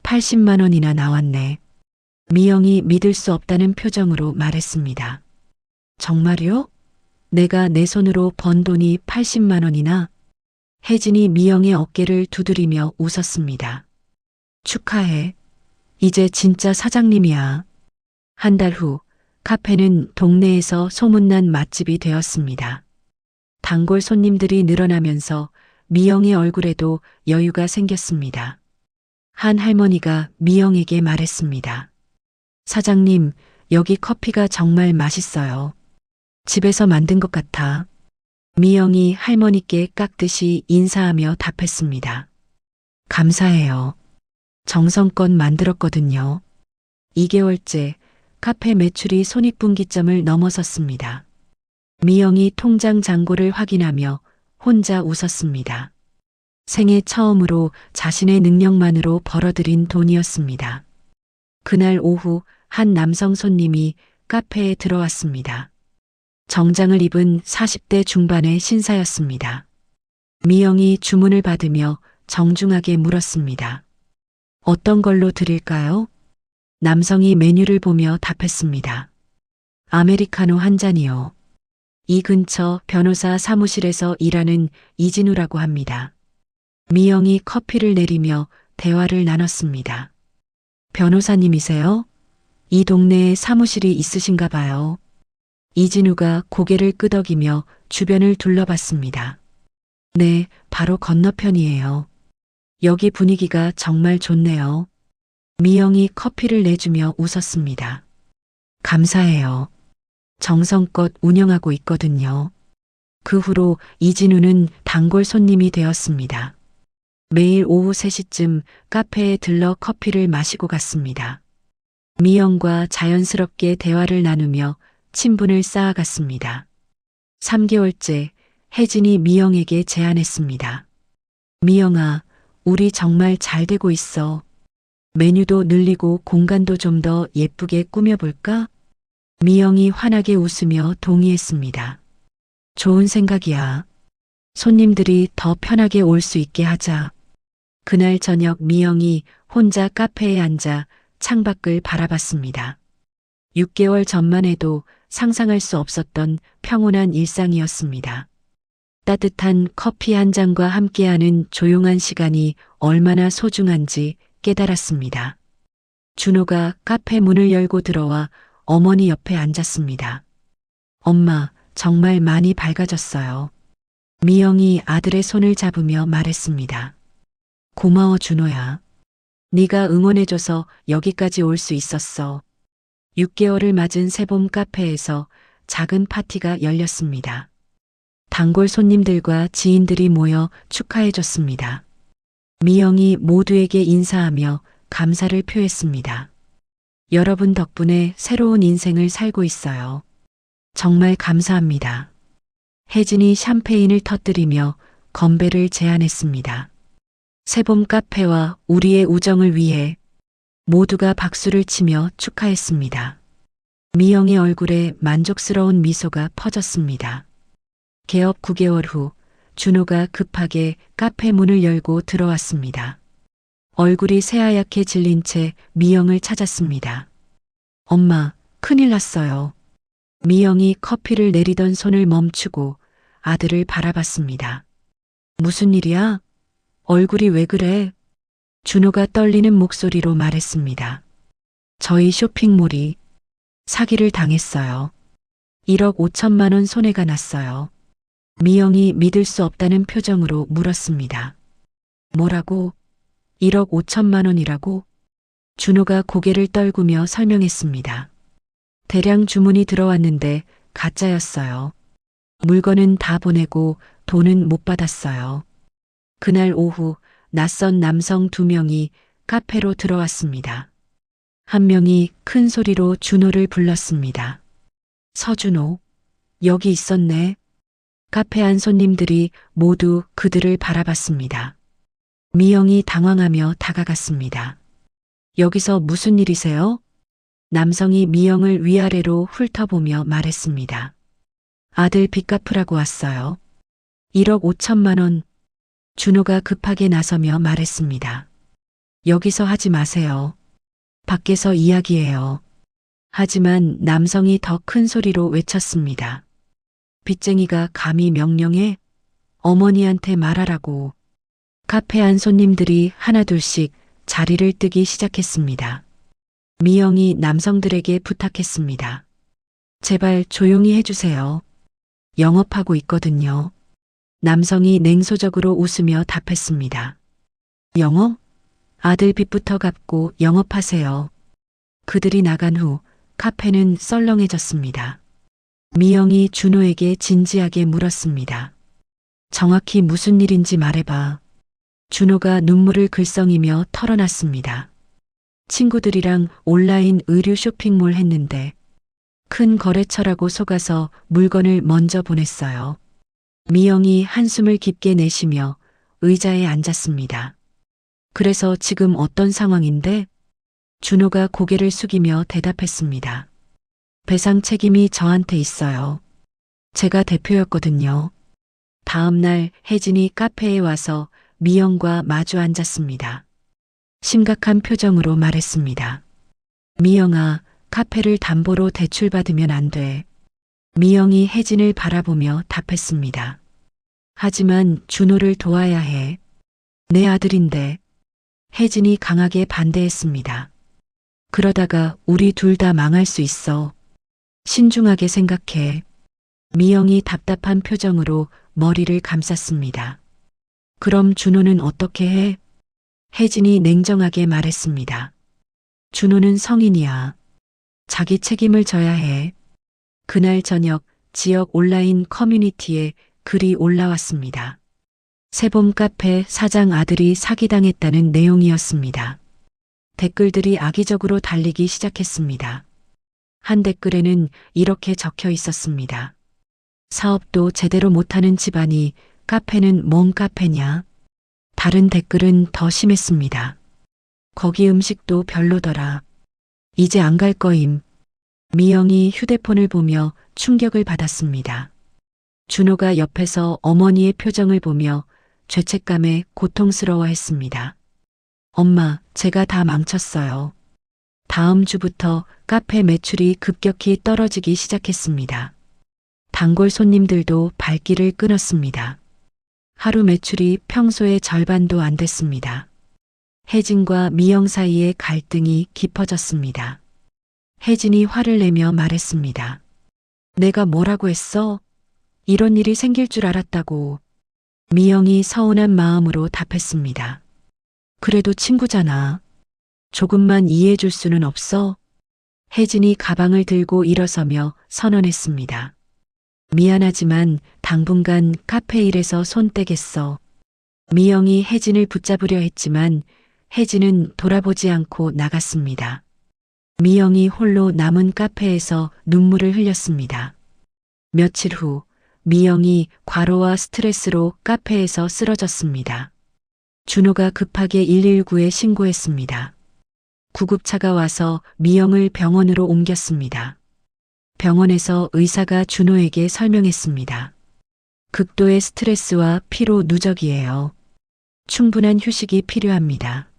S1: 80만 원이나 나왔네. 미영이 믿을 수 없다는 표정으로 말했습니다. 정말요? 내가 내 손으로 번 돈이 80만 원이나? 혜진이 미영의 어깨를 두드리며 웃었습니다. 축하해. 이제 진짜 사장님이야. 한 달 후 카페는 동네에서 소문난 맛집이 되었습니다. 단골 손님들이 늘어나면서 미영의 얼굴에도 여유가 생겼습니다. 한 할머니가 미영에게 말했습니다. 사장님, 여기 커피가 정말 맛있어요. 집에서 만든 것 같아. 미영이 할머니께 깎듯이 인사하며 답했습니다. 감사해요. 정성껏 만들었거든요. 2개월째 카페 매출이 손익분기점을 넘어섰습니다. 미영이 통장 잔고를 확인하며 혼자 웃었습니다. 생애 처음으로 자신의 능력만으로 벌어들인 돈이었습니다. 그날 오후 한 남성 손님이 카페에 들어왔습니다. 정장을 입은 40대 중반의 신사였습니다. 미영이 주문을 받으며 정중하게 물었습니다. 어떤 걸로 드릴까요? 남성이 메뉴를 보며 답했습니다. 아메리카노 한 잔이요. 이 근처 변호사 사무실에서 일하는 이진우라고 합니다. 미영이 커피를 내리며 대화를 나눴습니다. 변호사님이세요? 이 동네에 사무실이 있으신가 봐요. 이진우가 고개를 끄덕이며 주변을 둘러봤습니다. 네, 바로 건너편이에요. 여기 분위기가 정말 좋네요. 미영이 커피를 내주며 웃었습니다. 감사해요. 정성껏 운영하고 있거든요. 그 후로 이진우는 단골 손님이 되었습니다. 매일 오후 3시쯤 카페에 들러 커피를 마시고 갔습니다. 미영과 자연스럽게 대화를 나누며 친분을 쌓아갔습니다. 3개월째 혜진이 미영에게 제안했습니다. 미영아, 우리 정말 잘 되고 있어. 메뉴도 늘리고 공간도 좀 더 예쁘게 꾸며볼까? 미영이 환하게 웃으며 동의했습니다. 좋은 생각이야. 손님들이 더 편하게 올 수 있게 하자. 그날 저녁 미영이 혼자 카페에 앉아 창밖을 바라봤습니다. 6개월 전만 해도 상상할 수 없었던 평온한 일상이었습니다. 따뜻한 커피 한 잔과 함께하는 조용한 시간이 얼마나 소중한지 깨달았습니다. 준호가 카페 문을 열고 들어와 어머니 옆에 앉았습니다. 엄마, 정말 많이 밝아졌어요. 미영이 아들의 손을 잡으며 말했습니다. 고마워 준호야. 네가 응원해줘서 여기까지 올 수 있었어. 6개월을 맞은 새봄 카페에서 작은 파티가 열렸습니다. 단골 손님들과 지인들이 모여 축하해줬습니다. 미영이 모두에게 인사하며 감사를 표했습니다. 여러분 덕분에 새로운 인생을 살고 있어요. 정말 감사합니다. 혜진이 샴페인을 터뜨리며 건배를 제안했습니다. 새봄 카페와 우리의 우정을 위해 모두가 박수를 치며 축하했습니다. 미영의 얼굴에 만족스러운 미소가 퍼졌습니다. 개업 9개월 후 준호가 급하게 카페 문을 열고 들어왔습니다. 얼굴이 새하얗게 질린 채 미영을 찾았습니다. 엄마, 큰일 났어요. 미영이 커피를 내리던 손을 멈추고 아들을 바라봤습니다. 무슨 일이야? 얼굴이 왜 그래? 준호가 떨리는 목소리로 말했습니다. 저희 쇼핑몰이 사기를 당했어요. 1억 5천만 원 손해가 났어요. 미영이 믿을 수 없다는 표정으로 물었습니다. 뭐라고? 1억 5천만 원이라고? 준호가 고개를 떨구며 설명했습니다. 대량 주문이 들어왔는데 가짜였어요. 물건은 다 보내고 돈은 못 받았어요. 그날 오후 낯선 남성 2명이 카페로 들어왔습니다. 한 명이 큰 소리로 준호를 불렀습니다. 서준호, 여기 있었네. 카페 안 손님들이 모두 그들을 바라봤습니다. 미영이 당황하며 다가갔습니다. 여기서 무슨 일이세요? 남성이 미영을 위아래로 훑어보며 말했습니다. 아들 빚 갚으라고 왔어요. 1억 5천만 원. 준호가 급하게 나서며 말했습니다. 여기서 하지 마세요. 밖에서 이야기해요. 하지만 남성이 더 큰 소리로 외쳤습니다. 빚쟁이가 감히 명령해? 어머니한테 말하라고. 카페 안 손님들이 하나둘씩 자리를 뜨기 시작했습니다. 미영이 남성들에게 부탁했습니다. 제발 조용히 해주세요. 영업하고 있거든요. 남성이 냉소적으로 웃으며 답했습니다. 영업? 아들 빚부터 갚고 영업하세요. 그들이 나간 후 카페는 썰렁해졌습니다. 미영이 준호에게 진지하게 물었습니다. 정확히 무슨 일인지 말해봐. 준호가 눈물을 글썽이며 털어놨습니다. 친구들이랑 온라인 의류 쇼핑몰 했는데 큰 거래처라고 속아서 물건을 먼저 보냈어요. 미영이 한숨을 깊게 내쉬며 의자에 앉았습니다. 그래서 지금 어떤 상황인데? 준호가 고개를 숙이며 대답했습니다. 배상 책임이 저한테 있어요. 제가 대표였거든요. 다음 날 혜진이 카페에 와서 미영과 마주 앉았습니다. 심각한 표정으로 말했습니다. 미영아, 카페를 담보로 대출받으면 안 돼. 미영이 혜진을 바라보며 답했습니다. 하지만 준호를 도와야 해. 내 아들인데. 혜진이 강하게 반대했습니다. 그러다가 우리 둘 다 망할 수 있어. 신중하게 생각해. 미영이 답답한 표정으로 머리를 감쌌습니다. 그럼 준호는 어떻게 해? 혜진이 냉정하게 말했습니다. 준호는 성인이야. 자기 책임을 져야 해. 그날 저녁 지역 온라인 커뮤니티에 글이 올라왔습니다. 새봄 카페 사장 아들이 사기당했다는 내용이었습니다. 댓글들이 악의적으로 달리기 시작했습니다. 한 댓글에는 이렇게 적혀 있었습니다. 사업도 제대로 못하는 집안이 카페는 뭔 카페냐? 다른 댓글은 더 심했습니다. 거기 음식도 별로더라. 이제 안 갈 거임. 미영이 휴대폰을 보며 충격을 받았습니다. 준호가 옆에서 어머니의 표정을 보며 죄책감에 고통스러워했습니다. 엄마, 제가 다 망쳤어요. 다음 주부터 카페 매출이 급격히 떨어지기 시작했습니다. 단골 손님들도 발길을 끊었습니다. 하루 매출이 평소의 절반도 안 됐습니다. 혜진과 미영 사이의 갈등이 깊어졌습니다. 혜진이 화를 내며 말했습니다. 내가 뭐라고 했어? 이런 일이 생길 줄 알았다고. 미영이 서운한 마음으로 답했습니다. 그래도 친구잖아. 조금만 이해해 줄 수는 없어? 혜진이 가방을 들고 일어서며 선언했습니다. 미안하지만 당분간 카페 일에서 손 떼겠어. 미영이 혜진을 붙잡으려 했지만 혜진은 돌아보지 않고 나갔습니다. 미영이 홀로 남은 카페에서 눈물을 흘렸습니다. 며칠 후 미영이 과로와 스트레스로 카페에서 쓰러졌습니다. 준호가 급하게 119에 신고했습니다. 구급차가 와서 미영을 병원으로 옮겼습니다. 병원에서 의사가 준호에게 설명했습니다. 극도의 스트레스와 피로 누적이에요. 충분한 휴식이 필요합니다.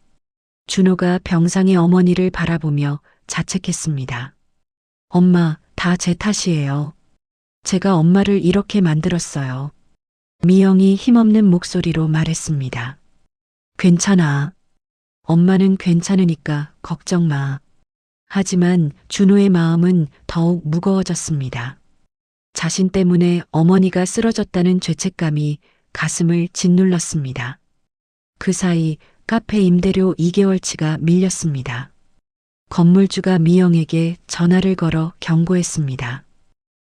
S1: 준호가 병상의 어머니를 바라보며 자책했습니다. 엄마, 다 제 탓이에요. 제가 엄마를 이렇게 만들었어요. 미영이 힘없는 목소리로 말했습니다. 괜찮아. 엄마는 괜찮으니까 걱정 마. 하지만 준호의 마음은 더욱 무거워졌습니다. 자신 때문에 어머니가 쓰러졌다는 죄책감이 가슴을 짓눌렀습니다. 그 사이 카페 임대료 2개월치가 밀렸습니다. 건물주가 미영에게 전화를 걸어 경고했습니다.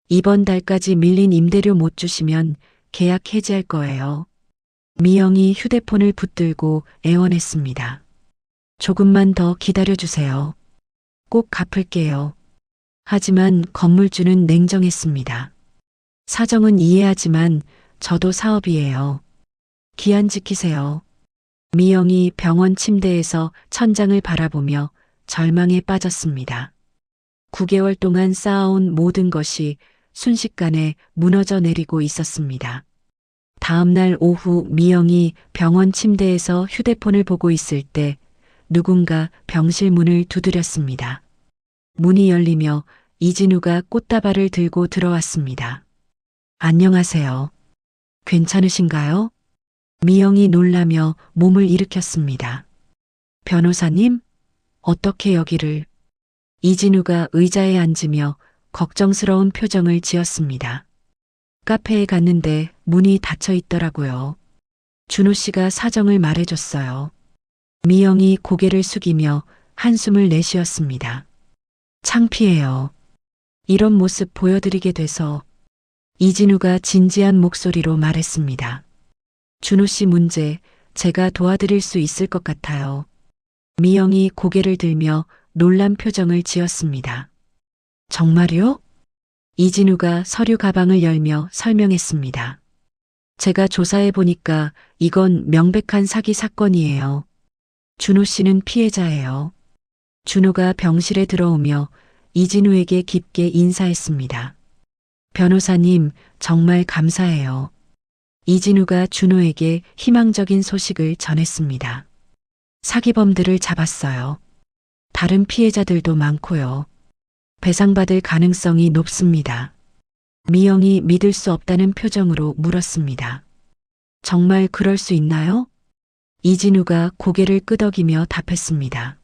S1: 이번 달까지 밀린 임대료 못 주시면 계약 해지할 거예요. 미영이 휴대폰을 붙들고 애원했습니다. 조금만 더 기다려주세요. 꼭 갚을게요. 하지만 건물주는 냉정했습니다. 사정은 이해하지만 저도 사업이에요. 기한 지키세요. 미영이 병원 침대에서 천장을 바라보며 절망에 빠졌습니다. 9개월 동안 쌓아온 모든 것이 순식간에 무너져 내리고 있었습니다. 다음 날 오후 미영이 병원 침대에서 휴대폰을 보고 있을 때 누군가 병실 문을 두드렸습니다. 문이 열리며 이진우가 꽃다발을 들고 들어왔습니다. 안녕하세요. 괜찮으신가요? 미영이 놀라며 몸을 일으켰습니다. 변호사님? 어떻게 여기를? 이진우가 의자에 앉으며 걱정스러운 표정을 지었습니다. 카페에 갔는데 문이 닫혀 있더라고요. 준호 씨가 사정을 말해줬어요. 미영이 고개를 숙이며 한숨을 내쉬었습니다. 창피해요. 이런 모습 보여드리게 돼서. 이진우가 진지한 목소리로 말했습니다. 준호 씨 문제 제가 도와드릴 수 있을 것 같아요. 미영이 고개를 들며 놀란 표정을 지었습니다. 정말요? 이진우가 서류 가방을 열며 설명했습니다. 제가 조사해 보니까 이건 명백한 사기 사건이에요. 준호 씨는 피해자예요. 준호가 병실에 들어오며 이진우에게 깊게 인사했습니다. 변호사님, 정말 감사해요. 이진우가 준호에게 희망적인 소식을 전했습니다. 사기범들을 잡았어요. 다른 피해자들도 많고요. 배상받을 가능성이 높습니다. 미영이 믿을 수 없다는 표정으로 물었습니다. 정말 그럴 수 있나요? 이진우가 고개를 끄덕이며 답했습니다.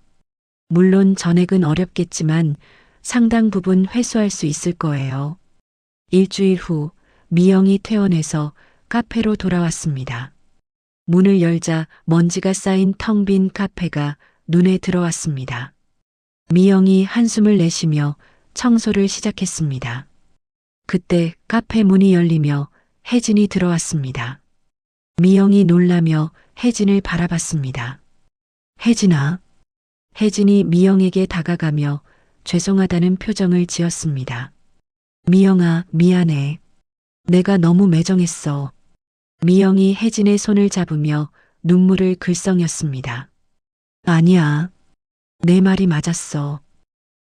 S1: 물론 전액은 어렵겠지만 상당 부분 회수할 수 있을 거예요. 일주일 후 미영이 퇴원해서 카페로 돌아왔습니다. 문을 열자 먼지가 쌓인 텅 빈 카페가 눈에 들어왔습니다. 미영이 한숨을 내쉬며 청소를 시작했습니다. 그때 카페 문이 열리며 혜진이 들어왔습니다. 미영이 놀라며 혜진을 바라봤습니다. 혜진아. 혜진이 미영에게 다가가며 죄송하다는 표정을 지었습니다. 미영아, 미안해. 내가 너무 매정했어. 미영이 혜진의 손을 잡으며 눈물을 글썽였습니다. 아니야. 내 말이 맞았어.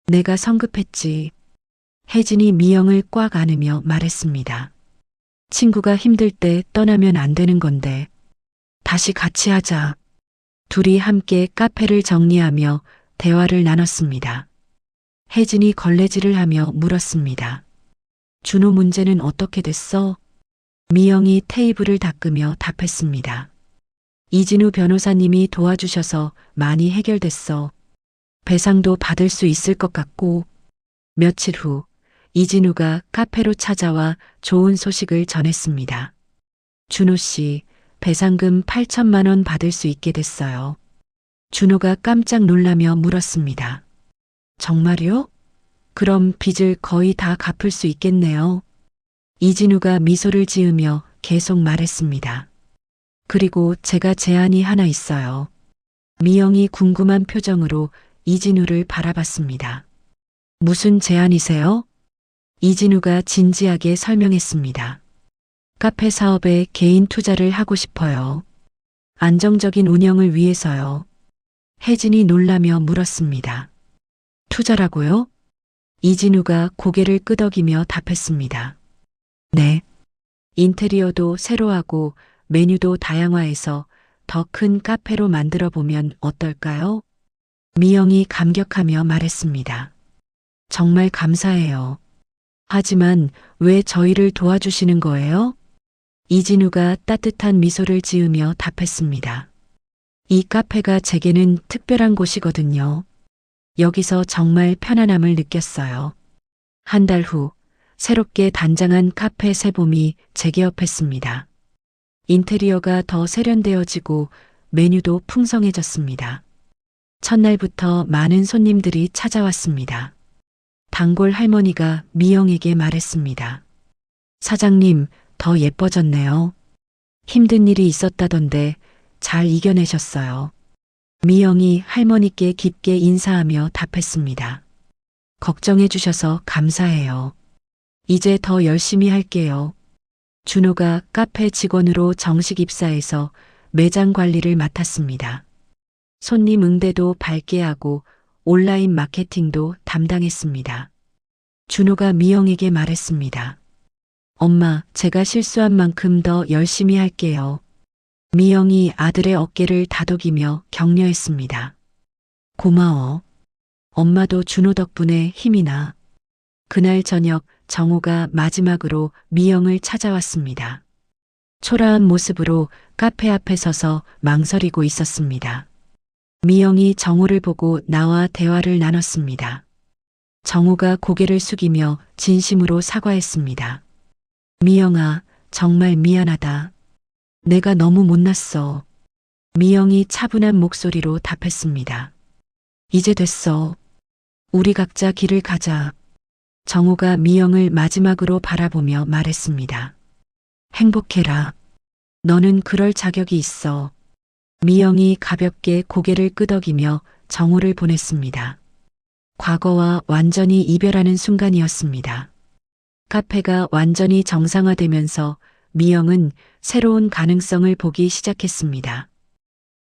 S1: 내가 성급했지. 혜진이 미영을 꽉 안으며 말했습니다. 친구가 힘들 때 떠나면 안 되는 건데. 다시 같이 하자. 둘이 함께 카페를 정리하며 대화를 나눴습니다. 혜진이 걸레질을 하며 물었습니다. 준호 문제는 어떻게 됐어? 미영이 테이블을 닦으며 답했습니다. 이진우 변호사님이 도와주셔서 많이 해결됐어. 배상도 받을 수 있을 것 같고. 며칠 후 이진우가 카페로 찾아와 좋은 소식을 전했습니다. 준호 씨, 배상금 8천만 원 받을 수 있게 됐어요. 준호가 깜짝 놀라며 물었습니다. 정말요? 그럼 빚을 거의 다 갚을 수 있겠네요. 이진우가 미소를 지으며 계속 말했습니다. 그리고 제가 제안이 하나 있어요. 미영이 궁금한 표정으로 이진우를 바라봤습니다. 무슨 제안이세요? 이진우가 진지하게 설명했습니다. 카페 사업에 개인 투자를 하고 싶어요. 안정적인 운영을 위해서요. 혜진이 놀라며 물었습니다. 투자라고요? 이진우가 고개를 끄덕이며 답했습니다. 네. 인테리어도 새로 하고 메뉴도 다양화해서 더 큰 카페로 만들어 보면 어떨까요? 미영이 감격하며 말했습니다. 정말 감사해요. 하지만 왜 저희를 도와주시는 거예요? 이진우가 따뜻한 미소를 지으며 답했습니다. 이 카페가 제게는 특별한 곳이거든요. 여기서 정말 편안함을 느꼈어요. 한 달 후 새롭게 단장한 카페 새봄이 재개업했습니다. 인테리어가 더 세련되어지고 메뉴도 풍성해졌습니다. 첫날부터 많은 손님들이 찾아왔습니다. 단골 할머니가 미영에게 말했습니다. 사장님, 더 예뻐졌네요. 힘든 일이 있었다던데 잘 이겨내셨어요. 미영이 할머니께 깊게 인사하며 답했습니다. 걱정해 주셔서 감사해요. 이제 더 열심히 할게요. 준호가 카페 직원으로 정식 입사해서 매장 관리를 맡았습니다. 손님 응대도 밝게 하고 온라인 마케팅도 담당했습니다. 준호가 미영에게 말했습니다. 엄마, 제가 실수한 만큼 더 열심히 할게요. 미영이 아들의 어깨를 다독이며 격려했습니다. 고마워. 엄마도 준호 덕분에 힘이 나. 그날 저녁 정호가 마지막으로 미영을 찾아왔습니다. 초라한 모습으로 카페 앞에 서서 망설이고 있었습니다. 미영이 정호를 보고 나와 대화를 나눴습니다. 정호가 고개를 숙이며 진심으로 사과했습니다. 미영아, 정말 미안하다. 내가 너무 못났어. 미영이 차분한 목소리로 답했습니다. 이제 됐어. 우리 각자 길을 가자. 정호가 미영을 마지막으로 바라보며 말했습니다. 행복해라. 너는 그럴 자격이 있어. 미영이 가볍게 고개를 끄덕이며 정호를 보냈습니다. 과거와 완전히 이별하는 순간이었습니다. 카페가 완전히 정상화되면서 미영은 새로운 가능성을 보기 시작했습니다.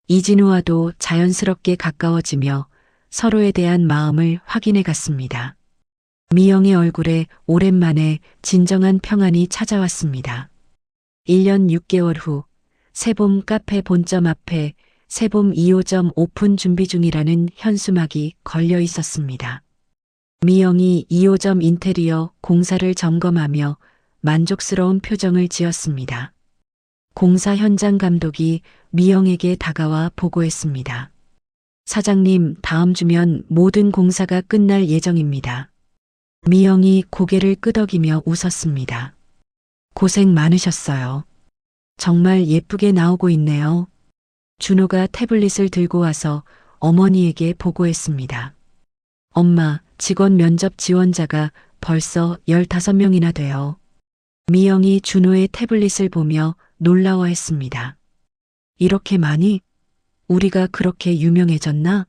S1: 이진우와도 자연스럽게 가까워지며 서로에 대한 마음을 확인해 갔습니다. 미영의 얼굴에 오랜만에 진정한 평안이 찾아왔습니다. 1년 6개월 후 새봄 카페 본점 앞에 새봄 2호점 오픈 준비 중이라는 현수막이 걸려 있었습니다. 미영이 2호점 인테리어 공사를 점검하며 만족스러운 표정을 지었습니다. 공사 현장 감독이 미영에게 다가와 보고했습니다. 사장님, 다음 주면 모든 공사가 끝날 예정입니다. 미영이 고개를 끄덕이며 웃었습니다. 고생 많으셨어요. 정말 예쁘게 나오고 있네요. 준호가 태블릿을 들고 와서 어머니에게 보고했습니다. 엄마, 직원 면접 지원자가 벌써 15명이나 돼요. 미영이 준호의 태블릿을 보며 놀라워했습니다. 이렇게 많이? 우리가 그렇게 유명해졌나?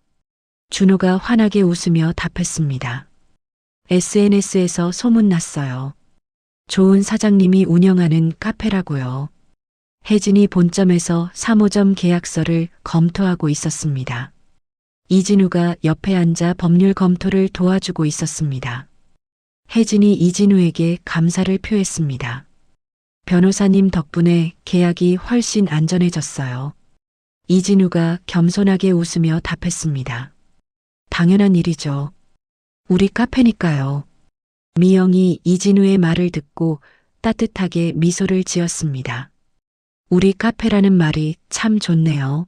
S1: 준호가 환하게 웃으며 답했습니다. SNS에서 소문났어요. 좋은 사장님이 운영하는 카페라고요. 혜진이 본점에서 3호점 계약서를 검토하고 있었습니다. 이진우가 옆에 앉아 법률 검토를 도와주고 있었습니다. 혜진이 이진우에게 감사를 표했습니다. 변호사님 덕분에 계약이 훨씬 안전해졌어요. 이진우가 겸손하게 웃으며 답했습니다. 당연한 일이죠. 우리 카페니까요. 미영이 이진우의 말을 듣고 따뜻하게 미소를 지었습니다. 우리 카페라는 말이 참 좋네요.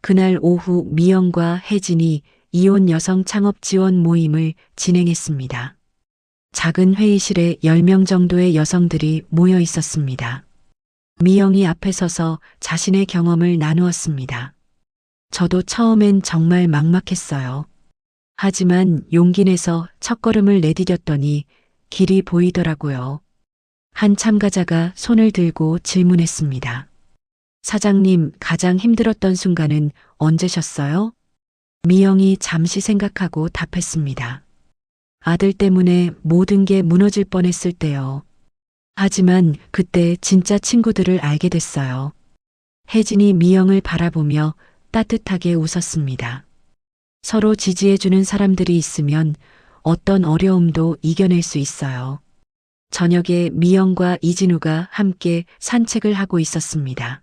S1: 그날 오후 미영과 혜진이 이혼 여성 창업 지원 모임을 진행했습니다. 작은 회의실에 10명 정도의 여성들이 모여 있었습니다. 미영이 앞에 서서 자신의 경험을 나누었습니다. 저도 처음엔 정말 막막했어요. 하지만 용기 내서 첫걸음을 내디뎠더니 길이 보이더라고요. 한 참가자가 손을 들고 질문했습니다. 사장님, 가장 힘들었던 순간은 언제셨어요? 미영이 잠시 생각하고 답했습니다. 아들 때문에 모든 게 무너질 뻔했을 때요. 하지만 그때 진짜 친구들을 알게 됐어요. 혜진이 미영을 바라보며 따뜻하게 웃었습니다. 서로 지지해주는 사람들이 있으면 어떤 어려움도 이겨낼 수 있어요. 저녁에 미영과 이진우가 함께 산책을 하고 있었습니다.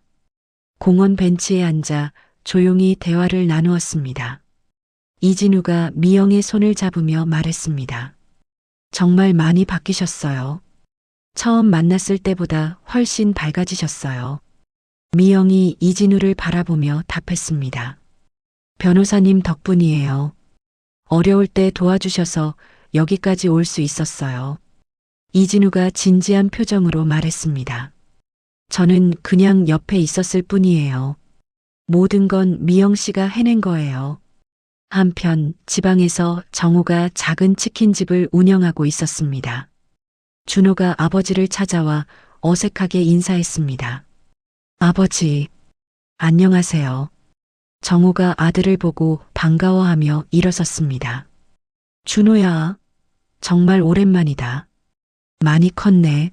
S1: 공원 벤치에 앉아 조용히 대화를 나누었습니다. 이진우가 미영의 손을 잡으며 말했습니다. 정말 많이 바뀌셨어요. 처음 만났을 때보다 훨씬 밝아지셨어요. 미영이 이진우를 바라보며 답했습니다. 변호사님 덕분이에요. 어려울 때 도와주셔서 여기까지 올 수 있었어요. 이진우가 진지한 표정으로 말했습니다. 저는 그냥 옆에 있었을 뿐이에요. 모든 건 미영 씨가 해낸 거예요. 한편 지방에서 정우가 작은 치킨집을 운영하고 있었습니다. 준호가 아버지를 찾아와 어색하게 인사했습니다. 아버지, 안녕하세요. 정우가 아들을 보고 반가워하며 일어섰습니다. 준호야, 정말 오랜만이다. 많이 컸네.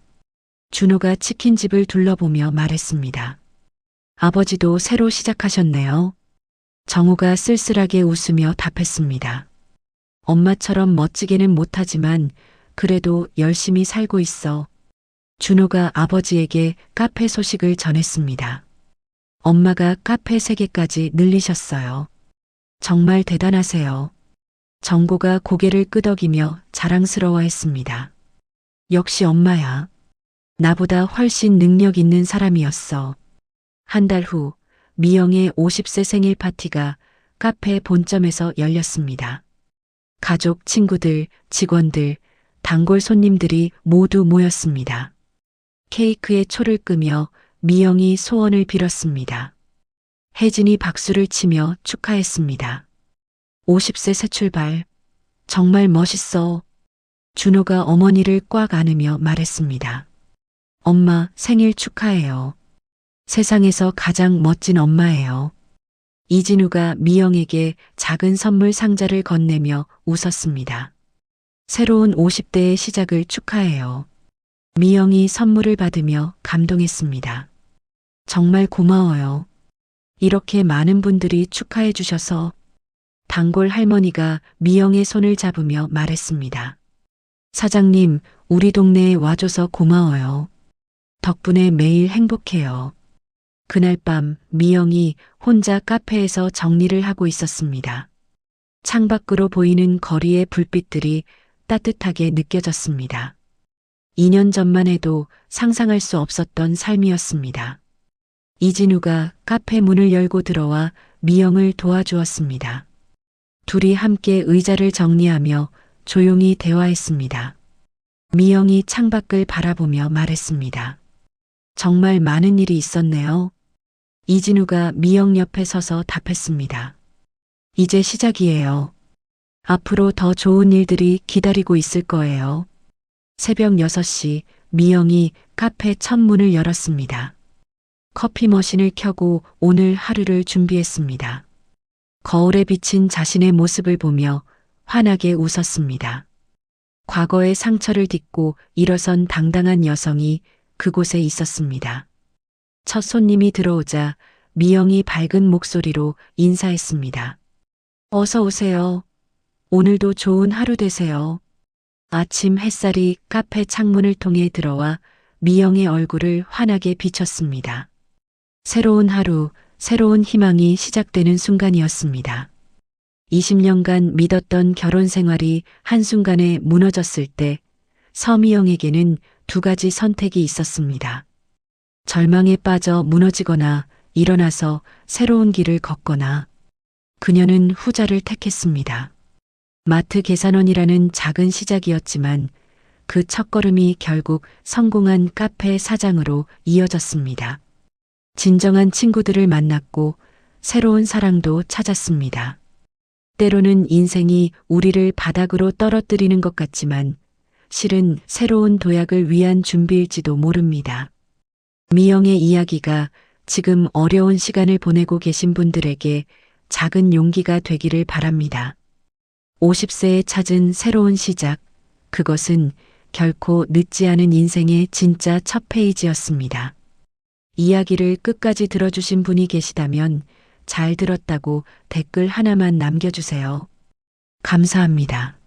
S1: 준호가 치킨집을 둘러보며 말했습니다. 아버지도 새로 시작하셨네요. 정우가 쓸쓸하게 웃으며 답했습니다. 엄마처럼 멋지게는 못하지만 그래도 열심히 살고 있어. 준호가 아버지에게 카페 소식을 전했습니다. 엄마가 카페 3개까지 늘리셨어요. 정말 대단하세요. 정고가 고개를 끄덕이며 자랑스러워했습니다. 역시 엄마야. 나보다 훨씬 능력 있는 사람이었어. 한 달 후 미영의 50세 생일 파티가 카페 본점에서 열렸습니다. 가족, 친구들, 직원들, 단골 손님들이 모두 모였습니다. 케이크에 초를 끄며 미영이 소원을 빌었습니다. 혜진이 박수를 치며 축하했습니다. 50세 새 출발. 정말 멋있어. 준호가 어머니를 꽉 안으며 말했습니다. 엄마, 생일 축하해요. 세상에서 가장 멋진 엄마예요. 이진우가 미영에게 작은 선물 상자를 건네며 웃었습니다. 새로운 50대의 시작을 축하해요. 미영이 선물을 받으며 감동했습니다. 정말 고마워요. 이렇게 많은 분들이 축하해 주셔서. 단골 할머니가 미영의 손을 잡으며 말했습니다. 사장님, 우리 동네에 와줘서 고마워요. 덕분에 매일 행복해요. 그날 밤 미영이 혼자 카페에서 정리를 하고 있었습니다. 창밖으로 보이는 거리의 불빛들이 따뜻하게 느껴졌습니다. 2년 전만 해도 상상할 수 없었던 삶이었습니다. 이진우가 카페 문을 열고 들어와 미영을 도와주었습니다. 둘이 함께 의자를 정리하며 조용히 대화했습니다. 미영이 창밖을 바라보며 말했습니다. 정말 많은 일이 있었네요. 이진우가 미영 옆에 서서 답했습니다. 이제 시작이에요. 앞으로 더 좋은 일들이 기다리고 있을 거예요. 새벽 6시 미영이 카페 첫 문을 열었습니다. 커피 머신을 켜고 오늘 하루를 준비했습니다. 거울에 비친 자신의 모습을 보며 환하게 웃었습니다. 과거의 상처를 딛고 일어선 당당한 여성이 그곳에 있었습니다. 첫 손님이 들어오자 미영이 밝은 목소리로 인사했습니다. 어서 오세요. 오늘도 좋은 하루 되세요. 아침 햇살이 카페 창문을 통해 들어와 미영의 얼굴을 환하게 비쳤습니다. 새로운 하루, 새로운 희망이 시작되는 순간이었습니다. 20년간 믿었던 결혼 생활이 한순간에 무너졌을 때 서미영에게는 두 가지 선택이 있었습니다. 절망에 빠져 무너지거나 일어나서 새로운 길을 걷거나 그녀는 후자를 택했습니다. 마트 계산원이라는 작은 시작이었지만 그 첫걸음이 결국 성공한 카페 사장으로 이어졌습니다. 진정한 친구들을 만났고 새로운 사랑도 찾았습니다. 때로는 인생이 우리를 바닥으로 떨어뜨리는 것 같지만 실은 새로운 도약을 위한 준비일지도 모릅니다. 미영의 이야기가 지금 어려운 시간을 보내고 계신 분들에게 작은 용기가 되기를 바랍니다. 50세에 찾은 새로운 시작, 그것은 결코 늦지 않은 인생의 진짜 첫 페이지였습니다. 이야기를 끝까지 들어주신 분이 계시다면 잘 들었다고 댓글 하나만 남겨주세요. 감사합니다.